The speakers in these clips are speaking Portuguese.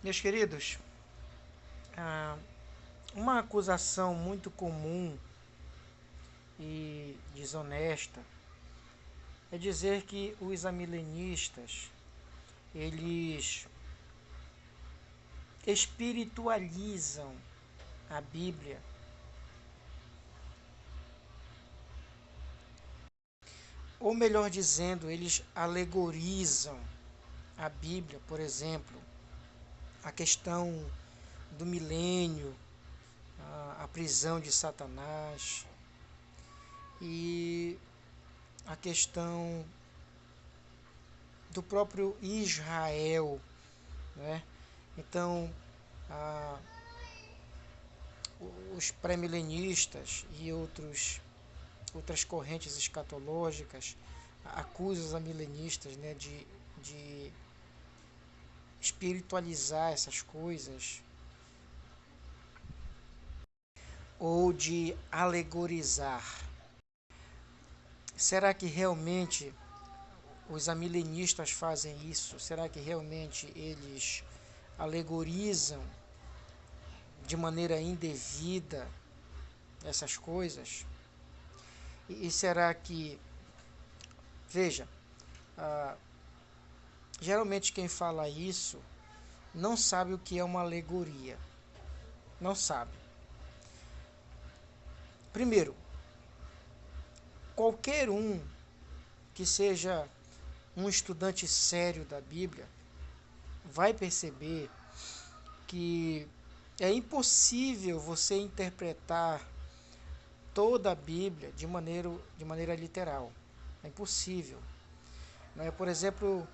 Meus queridos, ah, uma acusação muito comum e desonesta é dizer que os amilenistas eles espiritualizam a Bíblia, ou melhor dizendo, eles alegorizam a Bíblia, por exemplo, a questão do milênio, a prisão de Satanás e a questão do próprio Israel, né? Então, ah, os pré-milenistas e outras correntes escatológicas acusam os amilenistas, né, de espiritualizar essas coisas ou de alegorizar. Será que realmente os amilenistas fazem isso? Será que realmente eles alegorizam de maneira indevida essas coisas? E será que, veja, ah, geralmente quem fala isso não sabe o que é uma alegoria. Não sabe. Primeiro, qualquer um que seja um estudante sério da Bíblia vai perceber que é impossível você interpretar toda a Bíblia de maneira literal. É impossível. Não é? Por exemplo,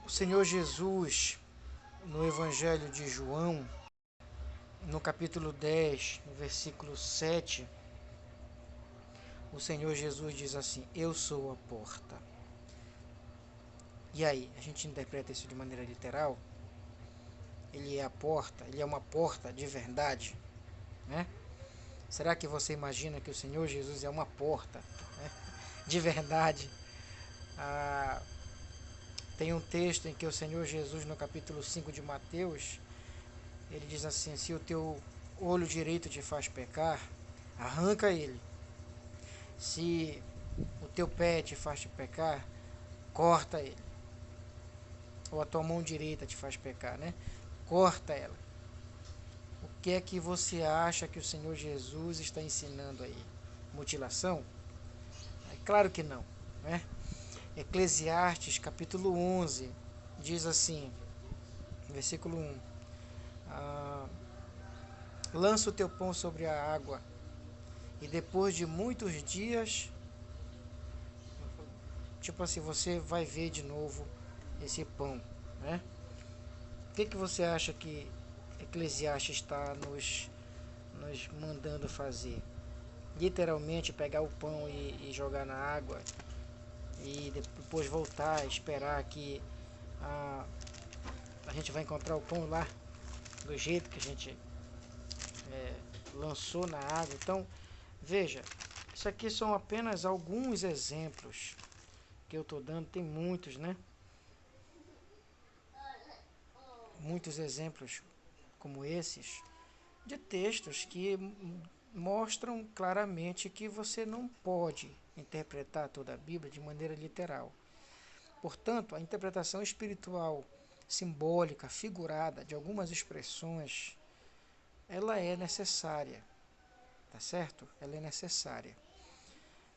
o Senhor Jesus, no Evangelho de João, no capítulo 10, no versículo 7, o Senhor Jesus diz assim: Eu sou a porta. E aí, a gente interpreta isso de maneira literal? Ele é a porta, ele é uma porta de verdade, né? Será que você imagina que o Senhor Jesus é uma porta, né, de verdade? Ah, tem um texto em que o Senhor Jesus, no capítulo 5 de Mateus, ele diz assim: se o teu olho direito te faz pecar, arranca ele. Se o teu pé te faz te pecar, corta ele. Ou a tua mão direita te faz pecar, né? Corta ela. O que é que você acha que o Senhor Jesus está ensinando aí? Mutilação? É claro que não, né? Eclesiastes capítulo 11 diz assim, versículo 1: ah, lança o teu pão sobre a água, e depois de muitos dias, tipo assim, você vai ver de novo esse pão, né? O que você acha que Eclesiastes está nos mandando fazer? Literalmente pegar o pão e jogar na água e depois voltar, esperar que a, a gente vai encontrar o pão lá do jeito que a gente lançou na água. Então, veja, isso aqui são apenas alguns exemplos que eu estou dando, tem muitos, né? Muitos exemplos como esses, de textos que mostram claramente que você não pode interpretar toda a Bíblia de maneira literal. Portanto, a interpretação espiritual, simbólica, figurada de algumas expressões, ela é necessária, tá certo? Ela é necessária.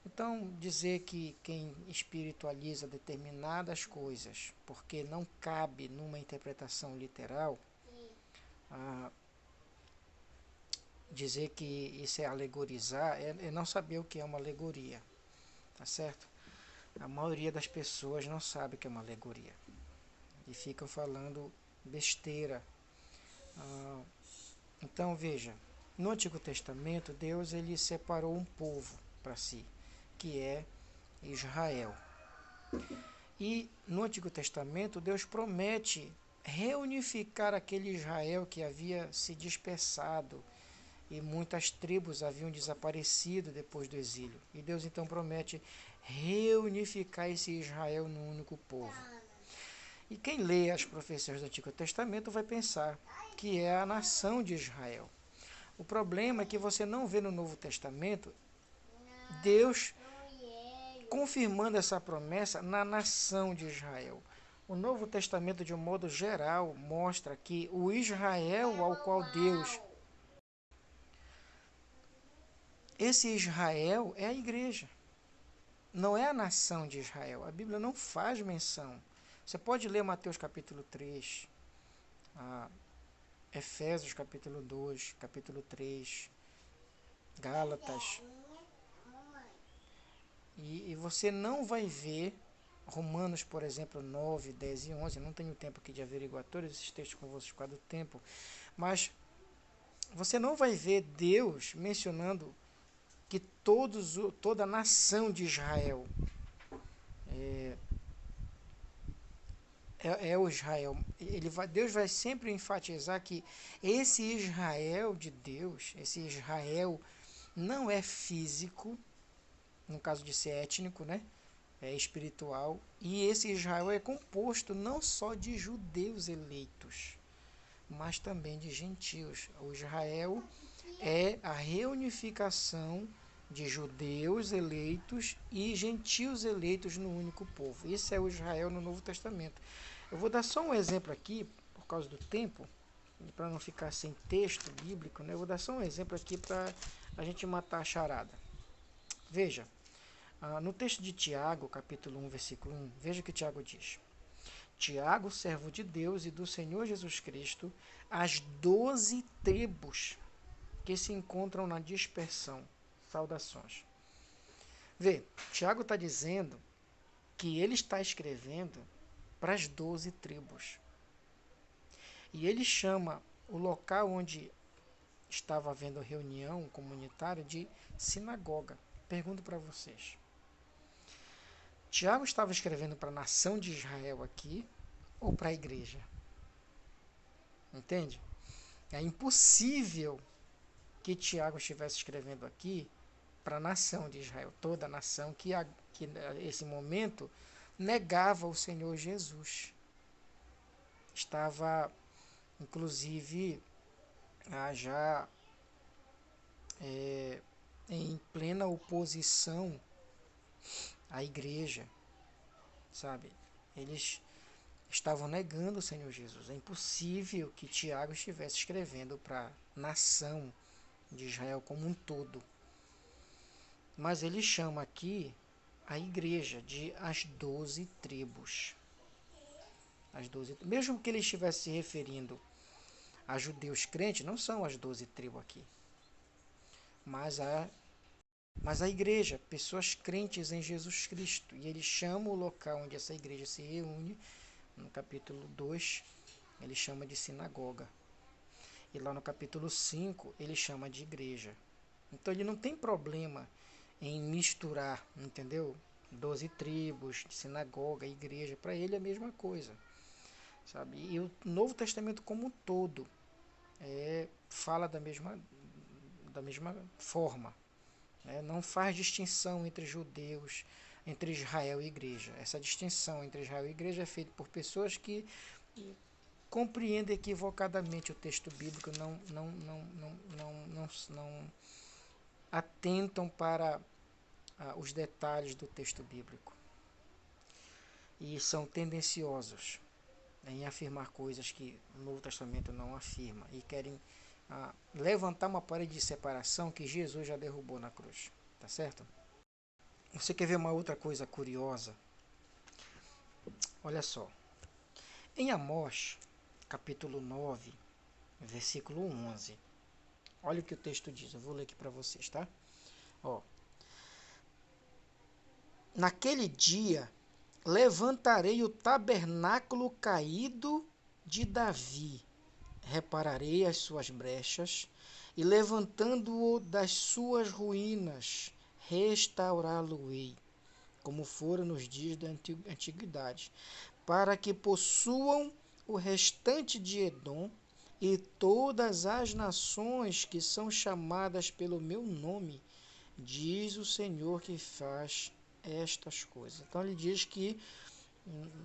Então, dizer que quem espiritualiza determinadas coisas porque não cabe numa interpretação literal, ah, dizer que isso é alegorizar, é não saber o que é uma alegoria, tá certo? A maioria das pessoas não sabe o que é uma alegoria e ficam falando besteira. Ah, então, veja, no Antigo Testamento, Deus ele separou um povo para si, que é Israel. E no Antigo Testamento, Deus promete reunificar aquele Israel que havia se dispersado e muitas tribos haviam desaparecido depois do exílio. E Deus então promete reunificar esse Israel num único povo. E quem lê as profecias do Antigo Testamento vai pensar que é a nação de Israel. O problema é que você não vê no Novo Testamento Deus confirmando essa promessa na nação de Israel. O Novo Testamento, de um modo geral, mostra que o Israel ao qual Deus... Esse Israel é a igreja, não é a nação de Israel. A Bíblia não faz menção. Você pode ler Mateus capítulo 3, Efésios capítulo 2, capítulo 3, Gálatas, e você não vai ver Romanos, por exemplo, 9, 10 e 11. Eu não tenho tempo aqui de averiguar todos esses textos com vocês por causa do tempo, mas você não vai ver Deus mencionando que toda a nação de Israel é o Israel. Deus vai sempre enfatizar que esse Israel de Deus, esse Israel não é físico, no caso de ser étnico, né? É espiritual. E esse Israel é composto não só de judeus eleitos, mas também de gentios. O Israel é a reunificação de judeus eleitos e gentios eleitos no único povo. Esse é o Israel no Novo Testamento. Eu vou dar só um exemplo aqui, por causa do tempo, para não ficar sem texto bíblico, né? Eu vou dar só um exemplo aqui para a gente matar a charada. Veja, no texto de Tiago, capítulo 1, versículo 1, veja o que Tiago diz. Tiago, servo de Deus e do Senhor Jesus Cristo, as 12 tribos que se encontram na dispersão. Saudações. Vê, Tiago está dizendo que ele está escrevendo para as 12 tribos. E ele chama o local onde estava havendo reunião comunitária de sinagoga. Pergunto para vocês. Tiago estava escrevendo para a nação de Israel aqui ou para a igreja? Entende? É impossível que Tiago estivesse escrevendo aqui para a nação de Israel, toda a nação que nesse momento negava o Senhor Jesus. Estava, inclusive, já em plena oposição à igreja, sabe? Eles estavam negando o Senhor Jesus. É impossível que Tiago estivesse escrevendo para a nação de Israel como um todo. Mas ele chama aqui a igreja de as 12 tribos. As 12, mesmo que ele estivesse se referindo a judeus crentes, não são as 12 tribos aqui. Mas a igreja, pessoas crentes em Jesus Cristo. E ele chama o local onde essa igreja se reúne, no capítulo 2, ele chama de sinagoga. E lá no capítulo 5, ele chama de igreja. Então ele não tem problema em misturar, entendeu? 12 tribos, sinagoga, igreja, para ele é a mesma coisa, sabe? E o Novo Testamento como um todo fala da mesma forma, né? Não faz distinção entre judeus, entre Israel e igreja. Essa distinção entre Israel e igreja é feita por pessoas que compreendem equivocadamente o texto bíblico, não atentam para os detalhes do texto bíblico e são tendenciosos em afirmar coisas que o Novo Testamento não afirma e querem levantar uma parede de separação que Jesus já derrubou na cruz, tá certo? Você quer ver uma outra coisa curiosa? Olha só, em Amós, capítulo 9, versículo 11, olha o que o texto diz, eu vou ler aqui para vocês, tá? Ó, naquele dia levantarei o tabernáculo caído de Davi, repararei as suas brechas e levantando-o das suas ruínas, restaurá-lo-ei, como fora nos dias da antiguidade, para que possuam o restante de Edom e todas as nações que são chamadas pelo meu nome, diz o Senhor que faz estas coisas. Então ele diz que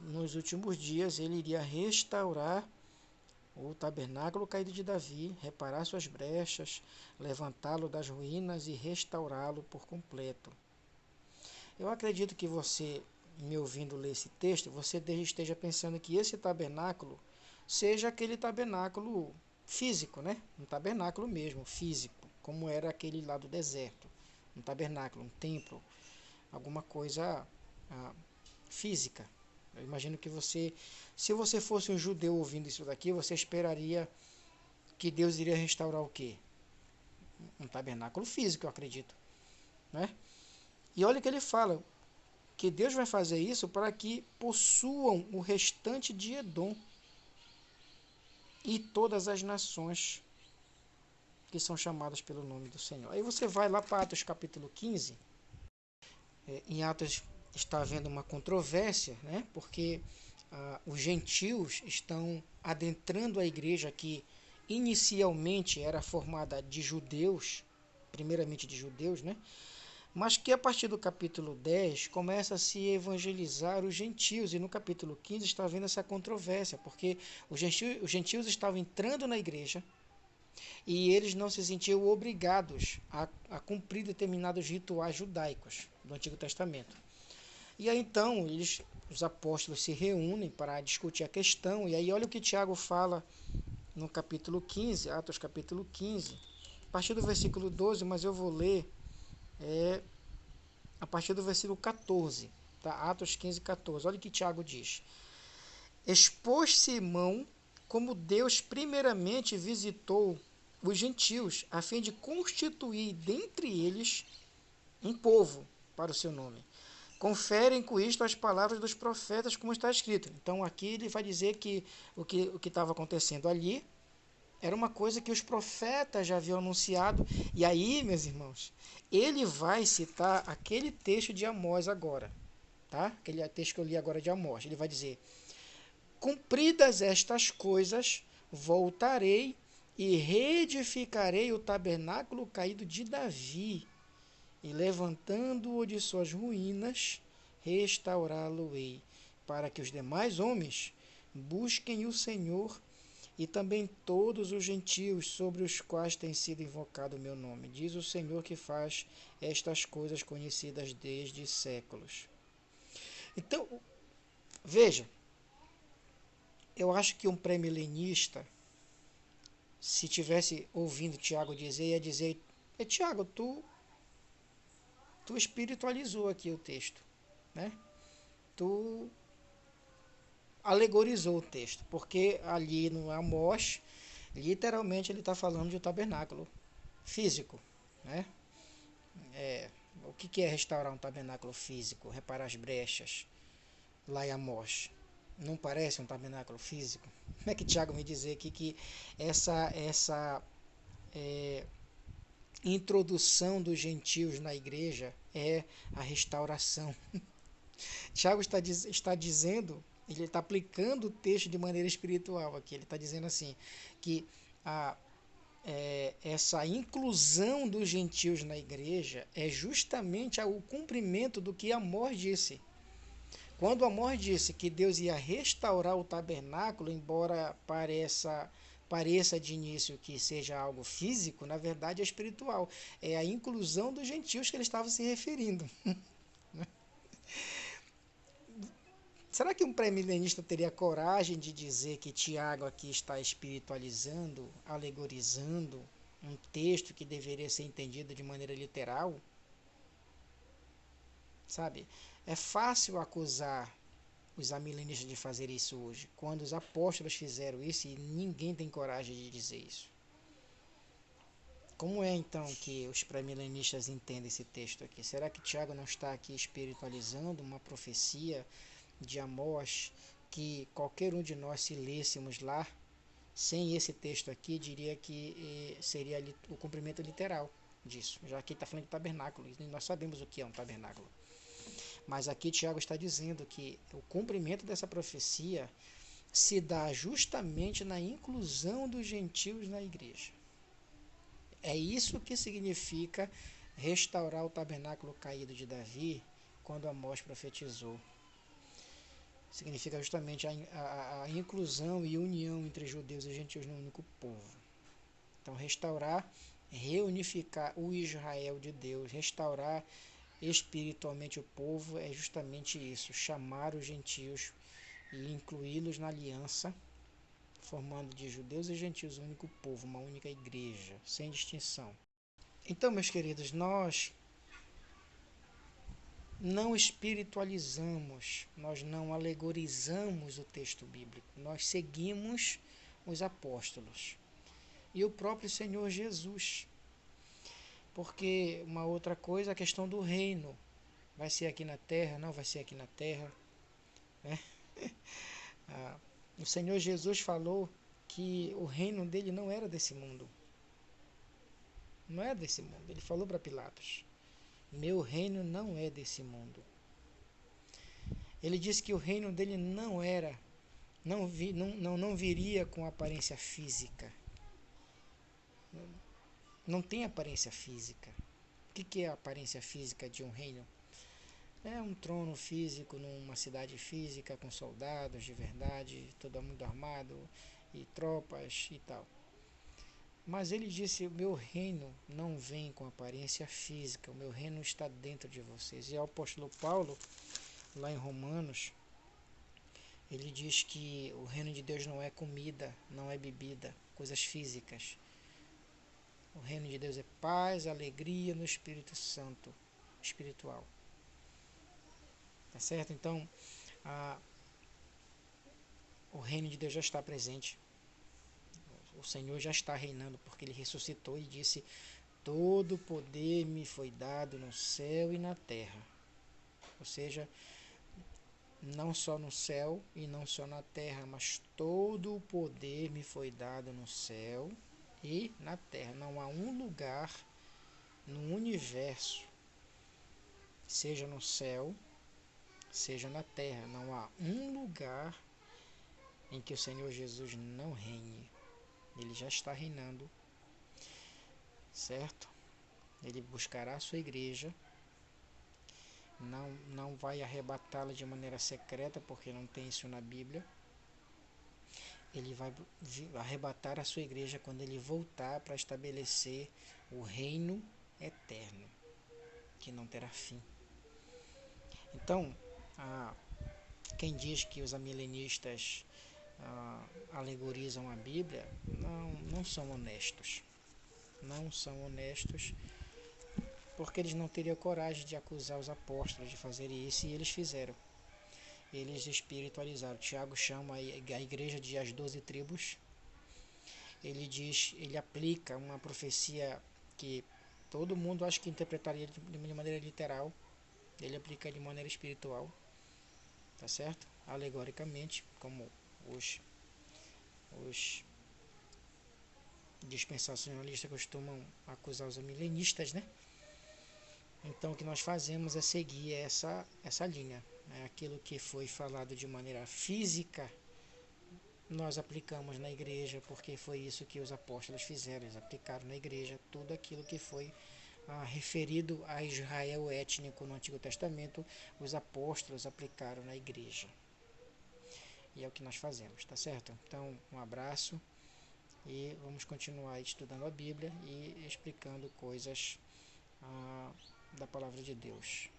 nos últimos dias ele iria restaurar o tabernáculo caído de Davi, reparar suas brechas, levantá-lo das ruínas e restaurá-lo por completo. Eu acredito que você, me ouvindo ler esse texto, você esteja pensando que esse tabernáculo seja aquele tabernáculo físico, né? Um tabernáculo mesmo, físico, como era aquele lá do deserto. Um tabernáculo, um templo, alguma coisa física. Eu imagino que você, se você fosse um judeu ouvindo isso daqui, você esperaria que Deus iria restaurar o quê? Um tabernáculo físico, eu acredito, né? E olha que ele fala que Deus vai fazer isso para que possuam o restante de Edom e todas as nações que são chamadas pelo nome do Senhor. Aí você vai lá para Atos capítulo 15. Em Atos está havendo uma controvérsia, né? Porque os gentios estão adentrando a igreja que inicialmente era formada de judeus, primeiramente de judeus, né? Mas que a partir do capítulo 10 começa a se evangelizar os gentios, e no capítulo 15 está havendo essa controvérsia, porque os gentios estavam entrando na igreja e eles não se sentiam obrigados a cumprir determinados rituais judaicos do Antigo Testamento. E aí então os apóstolos se reúnem para discutir a questão, e aí olha o que Tiago fala no capítulo 15, Atos capítulo 15, a partir do versículo 12, mas eu vou ler a partir do versículo 14, tá? Atos 15, 14. Olha o que Tiago diz. Expôs Simão como Deus primeiramente visitou os gentios, a fim de constituir dentre eles um povo para o seu nome. Conferem com isto as palavras dos profetas, como está escrito. Então aqui ele vai dizer que o que estava acontecendo ali era uma coisa que os profetas já haviam anunciado. E aí, meus irmãos, ele vai citar aquele texto de Amós agora, tá? Aquele texto que eu li agora de Amós. Ele vai dizer: cumpridas estas coisas, voltarei e reedificarei o tabernáculo caído de Davi, e levantando-o de suas ruínas, restaurá-lo-ei, para que os demais homens busquem o Senhor e também todos os gentios sobre os quais tem sido invocado o meu nome. Diz o Senhor que faz estas coisas conhecidas desde séculos. Então, veja, eu acho que um pré-milenista, se tivesse ouvindo Tiago dizer, ia dizer: Tiago, tu espiritualizou aqui o texto, né? Tu alegorizou o texto, porque ali no Amós, literalmente ele está falando de um tabernáculo físico, né? O que é restaurar um tabernáculo físico? Reparar as brechas lá em Amós. Não parece um tabernáculo físico? Como é que Tiago me dizer aqui que essa introdução dos gentios na igreja é a restauração? Tiago está dizendo, ele está aplicando o texto de maneira espiritual aqui. Ele está dizendo assim, que essa inclusão dos gentios na igreja é justamente o cumprimento do que Amós disse. Quando Amós disse que Deus ia restaurar o tabernáculo, embora pareça de início que seja algo físico, na verdade é espiritual. É a inclusão dos gentios que ele estava se referindo. Será que um pré-milenista teria coragem de dizer que Tiago aqui está espiritualizando, alegorizando um texto que deveria ser entendido de maneira literal? Sabe? É fácil acusar os amilenistas de fazer isso hoje, quando os apóstolos fizeram isso e ninguém tem coragem de dizer isso. Como é então que os pré-milenistas entendem esse texto aqui? Será que Tiago não está aqui espiritualizando uma profecia de Amós que qualquer um de nós, se lêssemos lá, sem esse texto aqui, diria que seria o cumprimento literal disso, já que está falando de tabernáculo, e nós sabemos o que é um tabernáculo. Mas aqui Tiago está dizendo que o cumprimento dessa profecia se dá justamente na inclusão dos gentios na igreja. É isso que significa restaurar o tabernáculo caído de Davi, quando Amós profetizou. significa justamente a inclusão e união entre judeus e gentios no único povo. Então, restaurar, reunificar o Israel de Deus, restaurar espiritualmente o povo é justamente isso, chamar os gentios e incluí-los na aliança, formando de judeus e gentios um único povo, uma única igreja, sem distinção. Então, meus queridos, nós não espiritualizamos, nós não alegorizamos o texto bíblico, nós seguimos os apóstolos e o próprio Senhor Jesus. Porque uma outra coisa, a questão do reino, vai ser aqui na terra, não vai ser aqui na terra, né? O Senhor Jesus falou que o reino dele não era desse mundo, não é desse mundo. Ele falou para Pilatos: meu reino não é desse mundo. Ele disse que o reino dele não viria com aparência física. Não tem aparência física. O que é a aparência física de um reino? É um trono físico numa cidade física com soldados de verdade, todo mundo armado e tropas e tal. Mas ele disse: o meu reino não vem com aparência física, o meu reino está dentro de vocês. E o apóstolo Paulo, lá em Romanos, ele diz que o reino de Deus não é comida, não é bebida, coisas físicas. O reino de Deus é paz, alegria no Espírito Santo, espiritual. Tá certo? Então, o reino de Deus já está presente. O Senhor já está reinando, porque ele ressuscitou e disse: todo poder me foi dado no céu e na terra. Ou seja, não só no céu e não só na terra, mas todo o poder me foi dado no céu e na terra. Não há um lugar no universo, seja no céu, seja na terra, não há um lugar em que o Senhor Jesus não reine. Ele já está reinando, certo? Ele buscará a sua igreja, não vai arrebatá-la de maneira secreta, porque não tem isso na Bíblia. Ele vai arrebatar a sua igreja quando ele voltar para estabelecer o reino eterno, que não terá fim. Então, quem diz que os amilenistas alegorizam a Bíblia, não são honestos. Não são honestos, porque eles não teriam coragem de acusar os apóstolos de fazerem isso, e eles fizeram. Eles espiritualizaram. Tiago chama a igreja de as 12 tribos. Ele aplica uma profecia que todo mundo acha que interpretaria de maneira literal. Ele aplica de maneira espiritual, tá certo? Alegoricamente, como os dispensacionalistas costumam acusar os milenistas, né? Então o que nós fazemos é seguir essa linha, né? Aquilo que foi falado de maneira física, nós aplicamos na igreja, porque foi isso que os apóstolos fizeram. Eles aplicaram na igreja tudo aquilo que foi referido a Israel étnico no Antigo Testamento, os apóstolos aplicaram na igreja. E é o que nós fazemos, tá certo? Então, um abraço e vamos continuar estudando a Bíblia e explicando coisas da palavra de Deus.